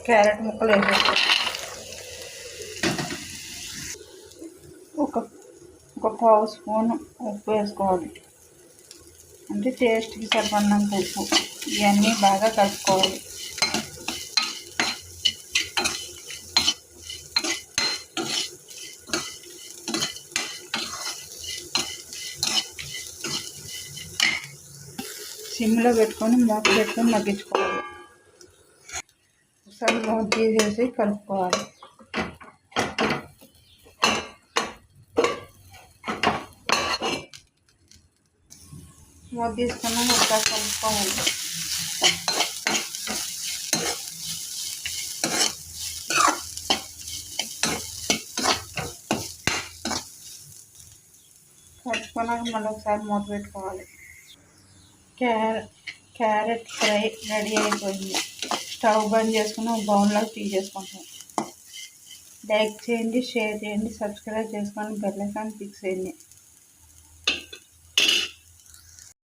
Carrot ముక్కలు వేసేస్తాం. ఒక ఒక పావు స్పూన్ ఉప్పు వేసుకోవాలి, అంటే టేస్ట్కి సరిపడినంత ఉప్పు. ఇవన్నీ బాగా కలుపుకోవాలి. సిమ్లో పెట్టుకొని మూత పెట్టుకొని మగ్గించుకోవాలి. ఒకసారి మూత తీసేసి కలుపుకోవాలి. మూత తీసుకున్నాక ఒకసారి కలుపుకోవాలి. కలుపుకున్నాక మళ్ళీ ఒకసారి మూత పెట్టుకోవాలి. క్యారెట్ ఫ్రై రెడీ అయిపోయింది. స్టవ్ బంద్ చేసుకుని ఒక బౌల్లోకి తీసేసుకుంటాం. లైక్ చేయండి, షేర్ చేయండి, సబ్స్క్రైబ్ చేసుకొని బెల్ ఐకాన్ క్లిక్ చేయండి.